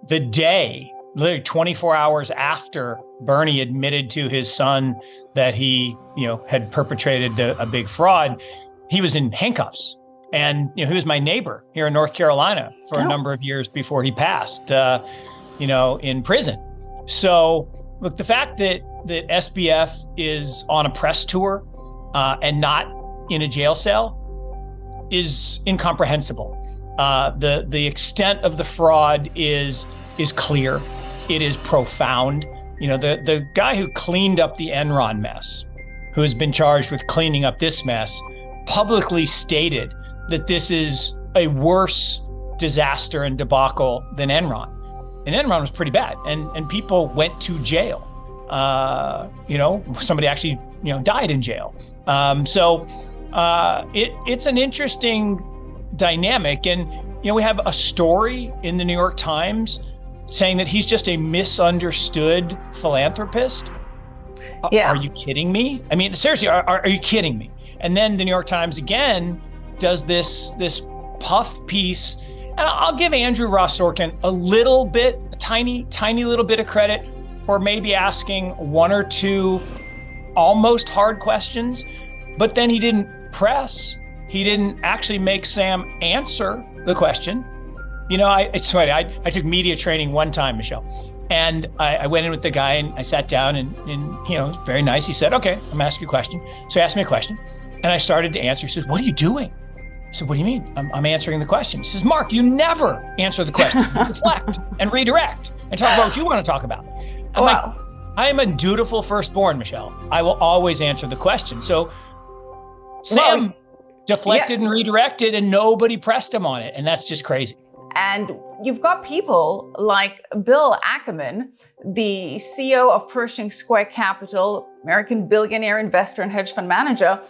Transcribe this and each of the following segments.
the day, literally 24 hours after Bernie admitted to his son that he, had perpetrated a big fraud, he was in handcuffs. And, he was my neighbor here in North Carolina for a number of years before he passed, in prison. So look, the fact that SBF is on a press tour and not in a jail cell is incomprehensible. The extent of the fraud is clear. It is profound. The guy who cleaned up the Enron mess, who has been charged with cleaning up this mess, publicly stated that this is a worse disaster and debacle than Enron. And Enron was pretty bad, and people went to jail. Somebody actually, died in jail. It's an interesting dynamic. And, we have a story in the New York Times saying that he's just a misunderstood philanthropist. Yeah. Are you kidding me? I mean, seriously, are you kidding me? And then the New York Times again does this puff piece. And I'll give Andrew Ross Sorkin a tiny little bit of credit for maybe asking one or two almost hard questions, but then he didn't press. He didn't actually make Sam answer the question. It's funny. I took media training one time, Michelle, and I went in with the guy and I sat down and it was very nice. He said, "Okay, I'm asking you a question." So he asked me a question and I started to answer. He says, "What are you doing?" I said, "What do you mean?" I'm answering the question. He says, "Mark, you never answer the question. You reflect and redirect and talk about what you want to talk about." I'm like, I am a dutiful firstborn, Michelle. I will always answer the question. So Sam deflected and redirected and nobody pressed him on it. And that's just crazy. And you've got people like Bill Ackerman, the CEO of Pershing Square Capital, American billionaire investor and hedge fund manager,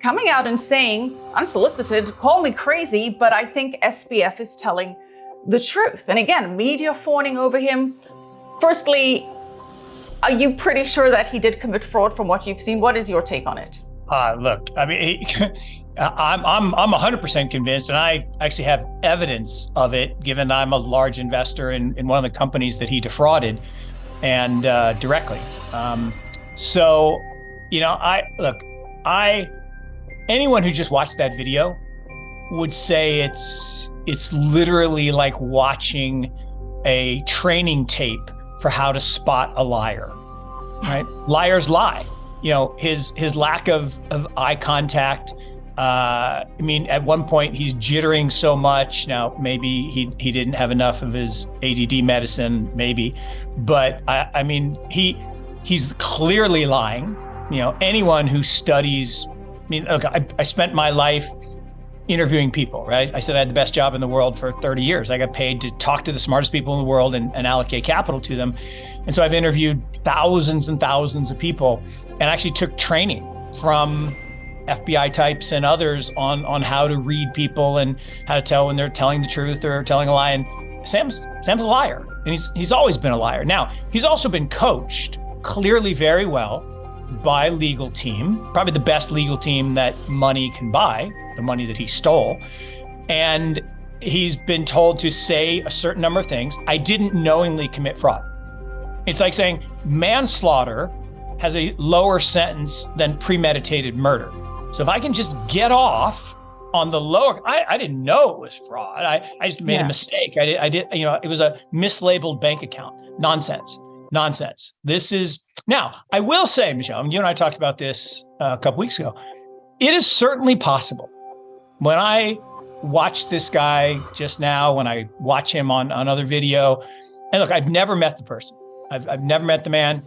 coming out and saying, unsolicited, call me crazy, but I think SBF is telling the truth. And again, media fawning over him. Firstly, are you pretty sure that he did commit fraud from what you've seen? What is your take on it? Look, I mean, I'm 100% convinced, and I actually have evidence of it, given I'm a large investor in one of the companies that he defrauded, and directly. Anyone who just watched that video would say it's literally like watching a training tape for how to spot a liar, right? Liars lie. His lack of eye contact. At one point he's jittering so much. Now, maybe he didn't have enough of his ADD medicine, maybe, but he's clearly lying. Anyone who studies, I spent my life interviewing people, right? I said I had the best job in the world for 30 years. I got paid to talk to the smartest people in the world and allocate capital to them. And so I've interviewed thousands and thousands of people and actually took training from FBI types and others on how to read people and how to tell when they're telling the truth or telling a lie. And Sam's a liar, and he's always been a liar. Now, he's also been coached clearly very well by a legal team, probably the best legal team that money can buy, the money that he stole. And he's been told to say a certain number of things. I didn't knowingly commit fraud. It's like saying manslaughter has a lower sentence than premeditated murder. So if I can just get off on the lower, I didn't know it was fraud. I just made a mistake. I did, it was a mislabeled bank account. Nonsense. This is, now I will say, Michelle, you and I talked about this a couple weeks ago. It is certainly possible. When I watched this guy just now, when I watch him on other video, and look, I've never met the person. I've never met the man.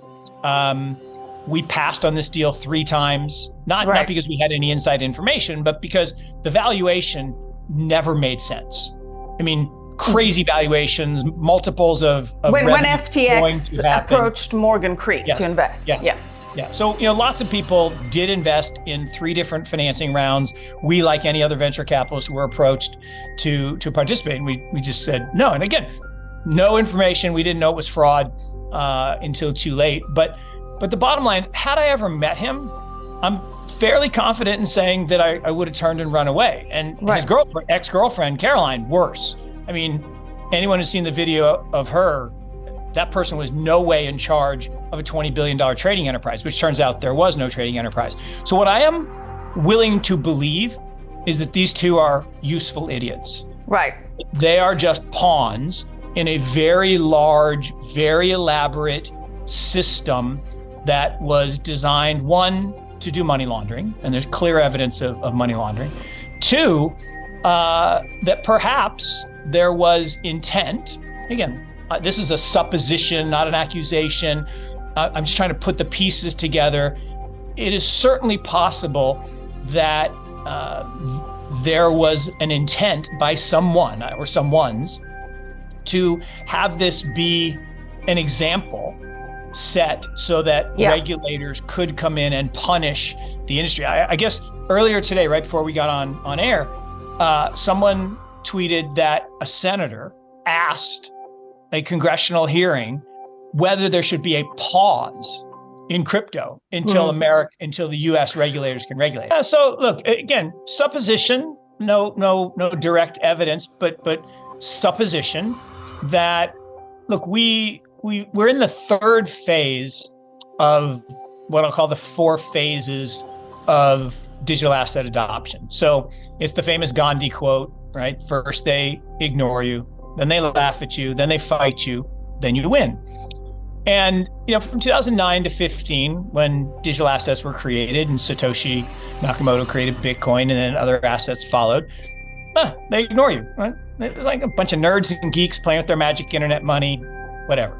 We passed on this deal 3 times, not because we had any inside information, but because the valuation never made sense. I mean, crazy valuations, multiples of when FTX approached Morgan Creek to invest. Yeah. So, lots of people did invest in 3 different financing rounds. We, like any other venture capitalists, were approached to participate. And we just said no. And again, no information. We didn't know it was fraud until too late. But the bottom line, had I ever met him, I'm fairly confident in saying that I would have turned and run away. And his ex-girlfriend, Caroline, worse. I mean, anyone who's seen the video of her, that person was no way in charge of a $20 billion trading enterprise, which turns out there was no trading enterprise. So what I am willing to believe is that these two are useful idiots. Right. They are just pawns in a very large, very elaborate system that was designed, one, to do money laundering, and there's clear evidence of money laundering. Two, that perhaps there was intent. Again, this is a supposition, not an accusation. I'm just trying to put the pieces together. It is certainly possible that there was an intent by someone or someones to have this be an example set so that regulators could come in and punish the industry. I guess earlier today, right before we got on air, someone tweeted that a senator asked a congressional hearing whether there should be a pause in crypto until until the U.S. regulators can regulate. So look, again, supposition, no direct evidence, but supposition that, look, we're in the third phase of what I'll call the 4 phases of digital asset adoption. So it's the famous Gandhi quote, right? First they ignore you, then they laugh at you, then they fight you, then you win. And from 2009 to 15, when digital assets were created and Satoshi Nakamoto created Bitcoin and then other assets followed, they ignore you, right? It was like a bunch of nerds and geeks playing with their magic internet money, whatever.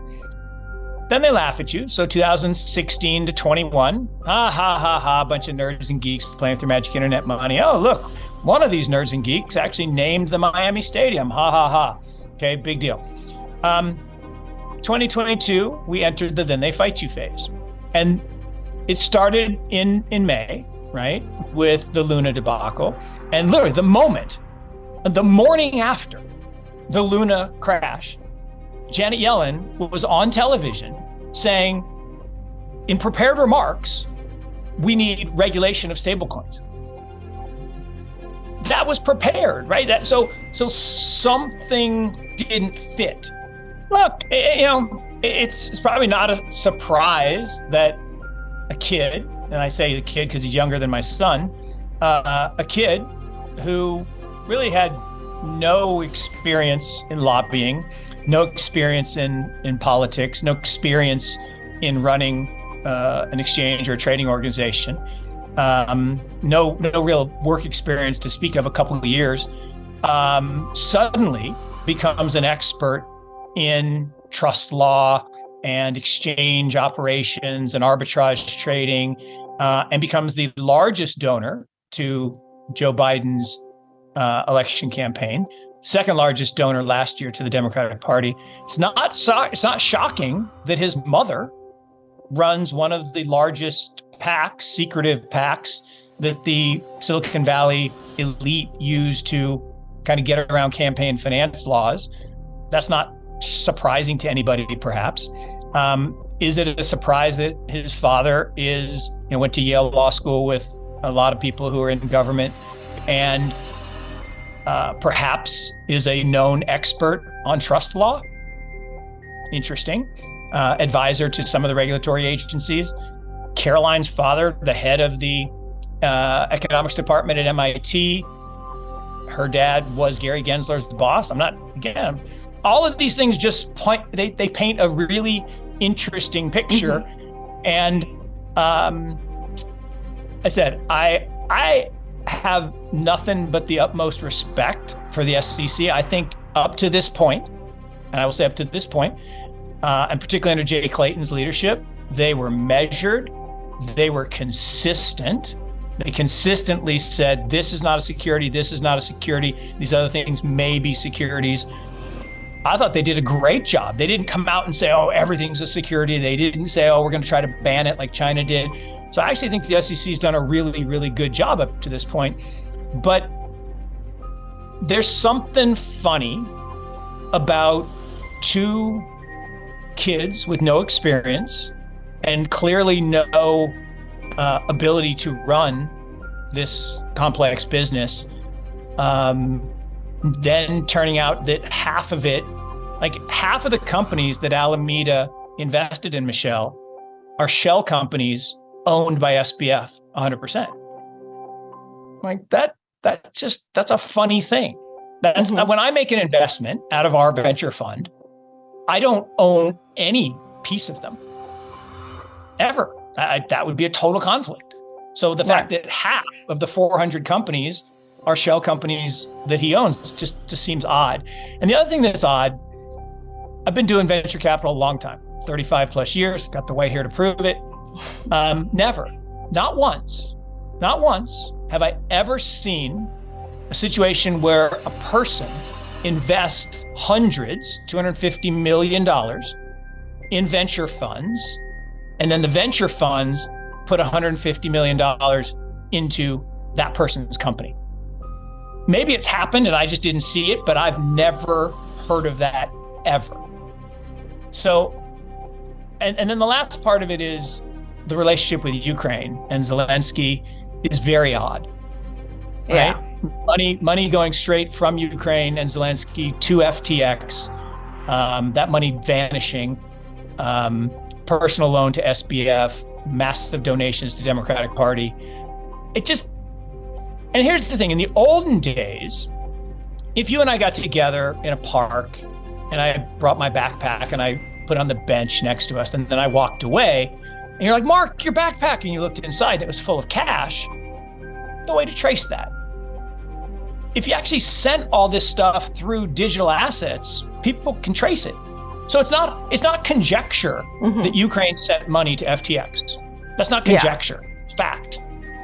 Then they laugh at you. So 2016 to 21, a bunch of nerds and geeks playing with their magic internet money. Oh, look, one of these nerds and geeks actually named the Miami Stadium. Okay, big deal. 2022, we entered the then they fight you phase. And it started in May, right, with the Luna debacle. And literally the morning after the Luna crash, Janet Yellen was on television saying, in prepared remarks, we need regulation of stablecoins. That was prepared, right? So something didn't fit. Look, it's probably not a surprise that a kid, and I say a kid because he's younger than my son, a kid who really had no experience in lobbying, no experience in politics, no experience in running an exchange or a trading organization, no real work experience to speak of, a couple of years, suddenly becomes an expert in trust law and exchange operations and arbitrage trading, and becomes the largest donor to Joe Biden's election campaign, second largest donor last year to the Democratic Party. It's not shocking that his mother runs one of the largest PACs, secretive PACs, that the Silicon Valley elite use to kind of get around campaign finance laws. That's not surprising to anybody, perhaps. Is it a surprise that his father went to Yale Law School with a lot of people who are in government and perhaps is a known expert on trust law? Interesting. Advisor to some of the regulatory agencies. Caroline's father, the head of the economics department at MIT. Her dad was Gary Gensler's boss. All of these things just they paint a really interesting picture. Mm-hmm. And I said, I have nothing but the utmost respect for the SEC. I think up to this point, and I will say up to this point, and particularly under Jay Clayton's leadership, they were measured, they were consistent. They consistently said, this is not a security, this is not a security, these other things may be securities. I thought they did a great job. They didn't come out and say, oh, everything's a security. They didn't say, oh, we're going to try to ban it like China did. So I actually think the SEC has done a really, really good job up to this point. But there's something funny about two kids with no experience and clearly no ability to run this complex business, then turning out that half of it Like half of the companies that Alameda invested in, Michelle, are shell companies owned by SBF 100%. Like that's a funny thing. That's when I make an investment out of our venture fund, I don't own any piece of them ever. That would be a total conflict. So the fact that half of the 400 companies are shell companies that he owns just seems odd. And the other thing that's odd, I've been doing venture capital a long time, 35 plus years, got the white hair to prove it. Never, not once have I ever seen a situation where a person invests hundreds, $250 million in venture funds, and then the venture funds put $150 million into that person's company. Maybe it's happened and I just didn't see it, but I've never heard of that ever. So, and then the last part of it is the relationship with Ukraine and Zelensky is very odd, right? Yeah. Money going straight from Ukraine and Zelensky to FTX, that money vanishing, personal loan to SBF, massive donations to Democratic Party. And here's the thing, in the olden days, if you and I got together in a park and I brought my backpack and I put it on the bench next to us and then I walked away and you're like, Mark, your backpack, and you looked inside and it was full of cash, no way to trace that. If you actually sent all this stuff through digital assets, people can trace it. So it's not conjecture that Ukraine sent money to FTX. That's not conjecture, it's fact.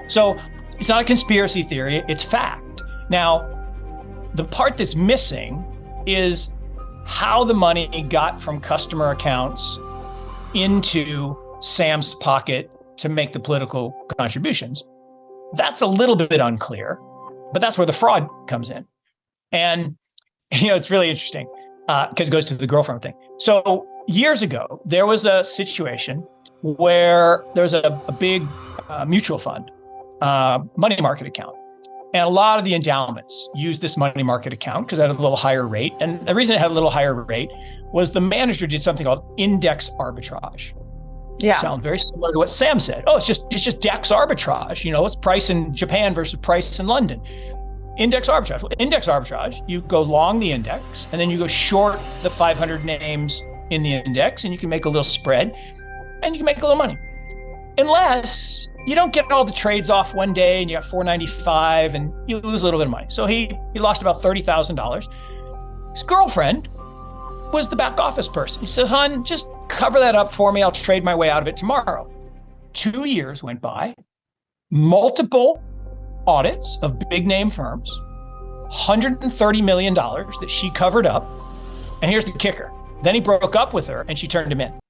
So it's not a conspiracy theory, it's fact. Now, the part that's missing is how the money got from customer accounts into Sam's pocket to make the political contributions. That's a little bit unclear, but that's where the fraud comes in. And, it's really interesting because it goes to the girlfriend thing. So years ago, there was a situation where there was a big mutual fund, money market account. And a lot of the endowments used this money market account because it had a little higher rate. And the reason it had a little higher rate was the manager did something called index arbitrage. Yeah. Sounds very similar to what Sam said. Oh, it's just DEX arbitrage. It's price in Japan versus price in London. Index arbitrage. Well, index arbitrage, you go long the index and then you go short the 500 names in the index and you can make a little spread and you can make a little money. Unless you don't get all the trades off one day and you got $495 and you lose a little bit of money. So he lost about $30,000. His girlfriend was the back office person. He says, hon, just cover that up for me. I'll trade my way out of it tomorrow. 2 years went by, multiple audits of big name firms, $130 million that she covered up. And here's the kicker. Then he broke up with her and she turned him in.